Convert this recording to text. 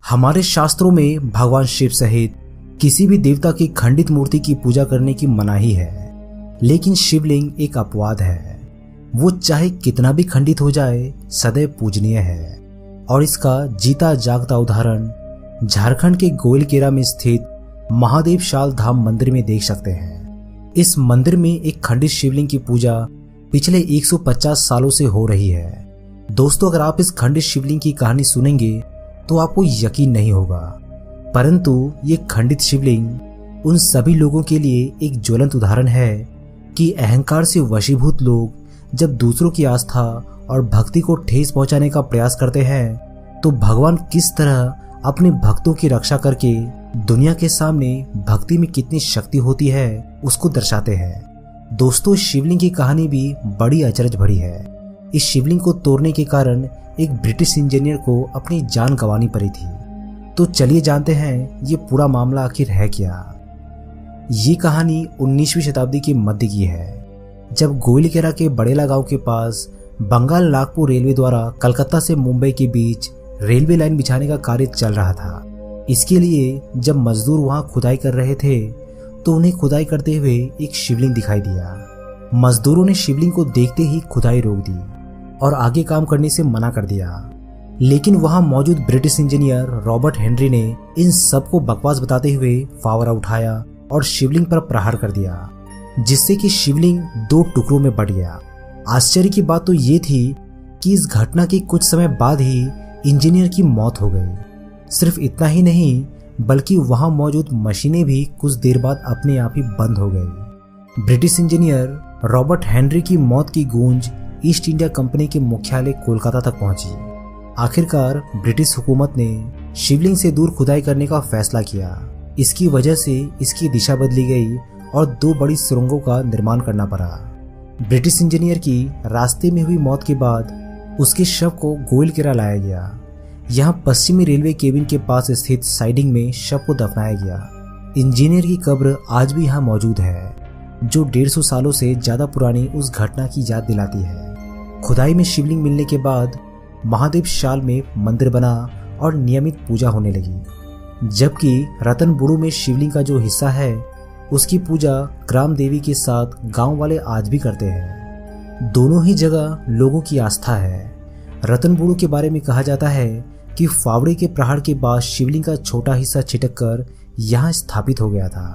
हमारे शास्त्रों में भगवान शिव सहित किसी भी देवता की खंडित मूर्ति की पूजा करने की मनाही है, लेकिन शिवलिंग एक अपवाद है। वो चाहे कितना भी खंडित हो जाए सदैव पूजनीय है। और इसका जीता जागता उदाहरण झारखंड के गोइलकेरा में स्थित महादेव शाल धाम मंदिर में देख सकते हैं। इस मंदिर में एक खंडित शिवलिंग की पूजा पिछले 150 सालों से हो रही है। दोस्तों, अगर आप इस खंडित शिवलिंग की कहानी सुनेंगे तो आपको यकीन नहीं होगा, परंतु ये खंडित शिवलिंग उन सभी लोगों के लिए एक ज्वलंत उदाहरण है कि अहंकार से वशीभूत लोग जब दूसरों की आस्था और भक्ति को ठेस पहुंचाने का प्रयास करते हैं तो भगवान किस तरह अपने भक्तों की रक्षा करके दुनिया के सामने भक्ति में कितनी शक्ति होती है उसको दर्शाते हैं। दोस्तों, शिवलिंग की कहानी भी बड़ी अचरज भरी है। इस शिवलिंग को तोड़ने के कारण एक ब्रिटिश इंजीनियर को अपनी जान गंवानी पड़ी थी। तो चलिए जानते हैं ये पूरा मामला आखिर है क्या। ये कहानी 19वीं शताब्दी के मध्य की है, जब गोइलकेरा के बड़ेला गांव के पास बंगाल नागपुर रेलवे द्वारा कलकत्ता से मुंबई के बीच रेलवे लाइन बिछाने का कार्य चल रहा था। इसके लिए जब मजदूर वहां खुदाई कर रहे थे तो उन्हें खुदाई करते हुए एक शिवलिंग दिखाई दिया। मजदूरों ने शिवलिंग को देखते ही खुदाई रोक दी और आगे काम करने से मना कर दिया। लेकिन वहां मौजूद ब्रिटिश इंजीनियर रॉबर्ट हेनरी ने इन सब को बकवास बताते हुए फावड़ा उठाया और शिवलिंग पर प्रहार कर दिया, जिससे कि शिवलिंग 2 टुकड़ों में बट गया। आश्चर्य की बात तो ये थी कि इस घटना के कुछ समय बाद ही इंजीनियर की मौत हो गई। सिर्फ इतना ही नहीं, बल्कि वहां मौजूद मशीनें भी कुछ देर बाद अपने आप ही बंद हो गई। ब्रिटिश इंजीनियर रॉबर्ट हेनरी की मौत की गूंज ईस्ट इंडिया कंपनी के मुख्यालय कोलकाता तक पहुंची। आखिरकार ब्रिटिश हुकूमत ने शिवलिंग से दूर खुदाई करने का फैसला किया। इसकी वजह से इसकी दिशा बदली गई और 2 बड़ी सुरंगों का निर्माण करना पड़ा। ब्रिटिश इंजीनियर की रास्ते में हुई मौत के बाद उसके शव को गोइलकेरा लाया गया। यहाँ पश्चिमी रेलवे केबिन के पास स्थित साइडिंग में शव को दफनाया गया। इंजीनियर की कब्र आज भी यहाँ मौजूद है, जो 150 सालों से ज्यादा पुरानी उस घटना की याद दिलाती है। खुदाई में शिवलिंग मिलने के बाद महादेव शाल में मंदिर बना और नियमित पूजा होने लगी, जबकि रतनबुरु में शिवलिंग का जो हिस्सा है उसकी पूजा ग्राम देवी के साथ गांव वाले आज भी करते हैं। दोनों ही जगह लोगों की आस्था है। रतनबुरु के बारे में कहा जाता है कि फावड़े के प्रहार के बाद शिवलिंग का छोटा हिस्सा छिटक कर यहाँ स्थापित हो गया था।